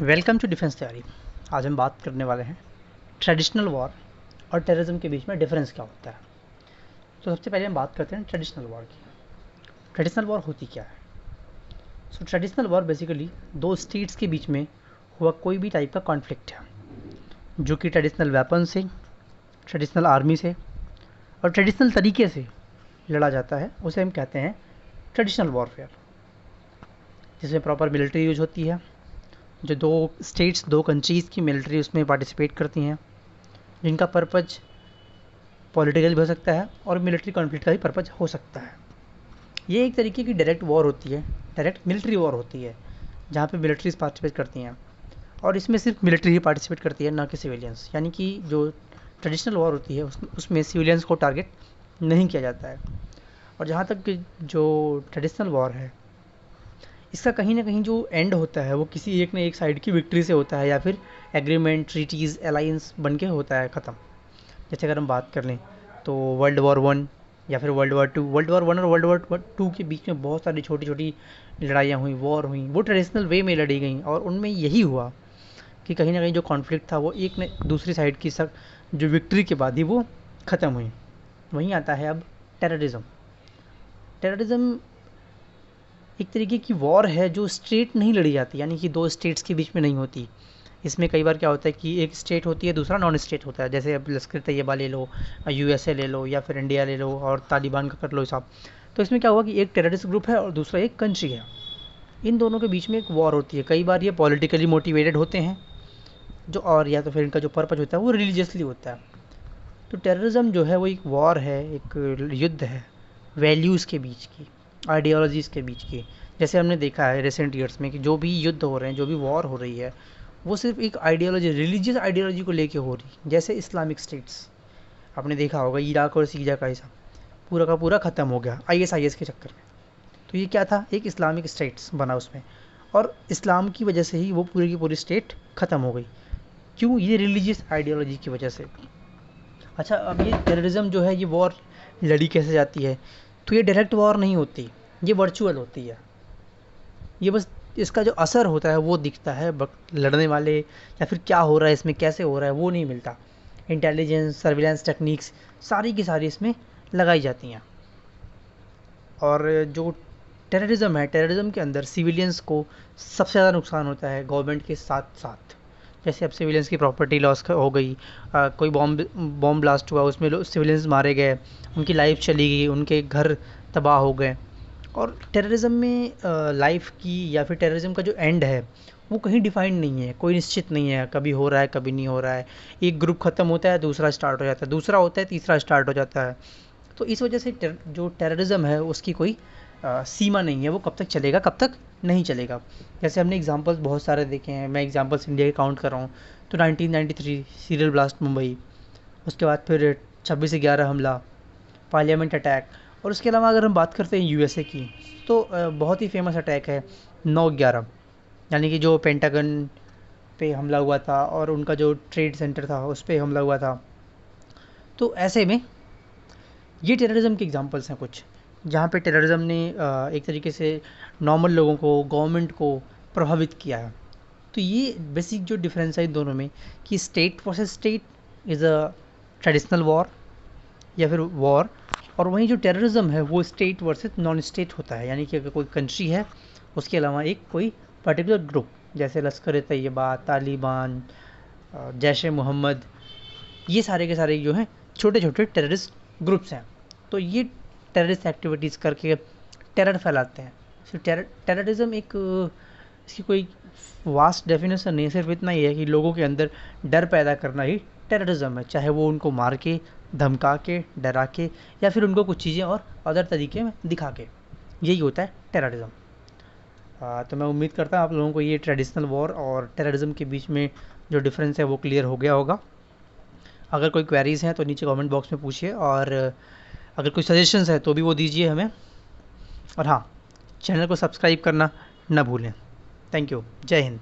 Welcome to defence तैयारी। आज हम बात करने वाले हैं ट्रेडिशनल वॉर और टेररिज्म के बीच में डिफरेंस क्या होता है। तो सबसे पहले हम बात करते हैं ट्रेडिशनल वॉर की। ट्रेडिशनल वॉर होती क्या है? सो ट्रेडिशनल वॉर बेसिकली दो स्टेट्स के बीच में हुआ कोई भी टाइप का कॉन्फ्लिक्ट है जो कि ट्रेडिशनल वेपन से, ट्रेडिशनल आर्मी से और ट्रेडिशनल तरीके से लड़ा जाता है। उसे हम कहते हैं ट्रेडिशनल वॉरफेयर, जिसमें प्रॉपर मिलिट्री यूज होती है। जो दो स्टेट्स, दो कंट्रीज़ की मिलिट्री उसमें पार्टिसिपेट करती हैं, जिनका पर्पज पॉलिटिकल भी हो सकता है और मिलिट्री कॉन्फ्लिक्ट का भी पर्पज हो सकता है। ये एक तरीके की डायरेक्ट वॉर होती है, डायरेक्ट मिलिट्री वॉर होती है, जहाँ पे मिलिट्रीज पार्टिसिपेट करती हैं और इसमें सिर्फ मिलिट्री ही पार्टिसिपेट करती है, ना कि सिविलियंस। यानी कि जो ट्रेडिशनल वॉर होती है उसमें सिविलियंस को टारगेट नहीं किया जाता है। और जहाँ तक कि जो ट्रेडिशनल वॉर है, इसका कहीं ना कहीं जो एंड होता है वो किसी एक न एक साइड की विक्ट्री से होता है, या फिर एग्रीमेंट, ट्रीटीज़, अलाइंस बन के होता है ख़त्म। जैसे अगर हम बात कर लें तो वर्ल्ड वॉर वन या फिर world war two, world war one और वर्ल्ड वॉर टू के बीच में बहुत सारी छोटी छोटी लड़ाइयाँ हुई, वॉर हुई, वो ट्रेडिशनल वे में लड़ी गई और उनमें यही हुआ कि कहीं ना कहीं जो कॉन्फ्लिक्ट था वो एक न दूसरी साइड की जो विक्ट्री के बाद ही वो ख़त्म हुई। वहीं आता है अब टेररिज्म। टेररिज्म एक तरीके की वॉर है जो स्टेट नहीं लड़ी जाती, यानी कि दो स्टेट्स के बीच में नहीं होती। इसमें कई बार क्या होता है कि एक स्टेट होती है, दूसरा नॉन स्टेट होता है। जैसे अब लश्कर तैयबा ले लो, यूएसए ले लो, या फिर इंडिया ले लो और तालिबान का कर लो हिसाब। तो इसमें क्या हुआ कि एक टेररिस्ट ग्रुप है और दूसरा एक कंट्री है। इन दोनों के बीच में एक वॉर होती है। कई बार ये पॉलिटिकली मोटिवेटेड होते हैं जो, और या तो फिर इनका जो पर्पज होता है वो रिलीजियसली होता है। तो टेररिज्म जो है वो एक वॉर है, एक युद्ध है वैल्यूज़ के बीच की, आइडियोलॉजीज़ के बीच की। जैसे हमने देखा है रिसेंट ईयर्स में कि जो भी युद्ध हो रहे हैं, जो भी वॉर हो रही है, वो सिर्फ एक आइडियोलॉजी, रिलीजियस आइडियोलॉजी को लेके हो रही है। जैसे इस्लामिक स्टेट्स, आपने देखा होगा इराक और सीरिया का हिसाब पूरा का पूरा ख़त्म हो गया आईएसआईएस के चक्कर में। तो ये क्या था? एक इस्लामिक स्टेट्स बना उसमें, और इस्लाम की वजह से ही वो पूरी की पूरी स्टेट ख़त्म हो गई। क्यों? ये रिलीजियस आइडियोलॉजी की वजह से। अच्छा, अब ये टेररिज्म जो है, ये वॉर लड़ी कैसे जाती है? तो ये डायरेक्ट वॉर नहीं होती, ये वर्चुअल होती है। ये बस इसका जो असर होता है वो दिखता है, बट लड़ने वाले या फिर क्या हो रहा है इसमें, कैसे हो रहा है, वो नहीं मिलता। इंटेलिजेंस, सर्विलेंस टेक्निक्स सारी की सारी इसमें लगाई जाती हैं। और जो टेररिज्म है, टेररिज्म के अंदर सिविलियंस को सबसे ज़्यादा नुकसान होता है गवर्नमेंट के साथ साथ। जैसे अब सिविलियंस की प्रॉपर्टी लॉस हो गई, कोई बॉम्ब ब्लास्ट हुआ, उसमें सिविलियंस मारे गए, उनकी लाइफ चली गई, उनके घर तबाह हो गए। और टेररिज्म में लाइफ की या फिर टेररिज्म का जो एंड है वो कहीं डिफाइंड नहीं है, कोई निश्चित नहीं है, कभी हो रहा है कभी नहीं हो रहा है। एक ग्रुप ख़त्म होता है, दूसरा स्टार्ट हो जाता है, दूसरा होता है, तीसरा स्टार्ट हो जाता है। तो इस वजह से जो टेररिज्म है उसकी कोई सीमा नहीं है, वो कब तक चलेगा कब तक नहीं चलेगा। जैसे हमने एग्जांपल्स बहुत सारे देखे हैं, मैं एग्जांपल्स इंडिया के काउंट कर रहा हूँ तो 1993 सीरियल ब्लास्ट मुंबई, उसके बाद फिर 26/11 हमला, पार्लियामेंट अटैक, और उसके अलावा अगर हम बात करते हैं यूएसए की तो बहुत ही फेमस अटैक है 9/11, यानी कि जो पेंटागन पे हमला हुआ था और उनका जो ट्रेड सेंटर था उस पर हमला हुआ था। तो ऐसे में ये टेररिज्म के एग्जांपल्स हैं कुछ, जहाँ पे टेररिज्म ने एक तरीके से नॉर्मल लोगों को, गवर्नमेंट को प्रभावित किया है। तो ये बेसिक जो डिफरेंस है इन दोनों में कि state versus state is a traditional war या फिर वॉर, और वहीं जो टेररिज्म है वो स्टेट वर्सेस नॉन स्टेट होता है। यानी कि अगर कोई कंट्री है उसके अलावा एक कोई पर्टिकुलर ग्रुप, जैसे लश्कर तैयबा, तालिबान, जैश ए मोहम्मद, ये सारे के सारे जो हैं छोटे छोटे टेररिस्ट ग्रुप्स हैं। तो ये टेररिस्ट एक्टिविटीज़ करके टेरर फैलाते हैं। तो टेररिज्म एक इसकी कोई वास्ट डेफिनेशन नहीं है, सिर्फ इतना ही है कि लोगों के अंदर डर पैदा करना ही टेररिज्म है, चाहे वो उनको मार के, धमका के, डरा के, या फिर उनको कुछ चीज़ें और अदर तरीके में दिखा के। यही होता है टेररिज्म। तो मैं उम्मीद करता हूँ आप लोगों को ये ट्रेडिशनल वॉर और टेररिज्म के बीच में जो डिफरेंस है वो क्लियर हो गया होगा। अगर कोई क्वेरीज़ हैं तो नीचे कमेंट बॉक्स में पूछिए, और अगर कोई सजेशंस है तो भी वो दीजिए हमें। और हाँ, चैनल को सब्सक्राइब करना ना भूलें। Thank you. जय हिंद।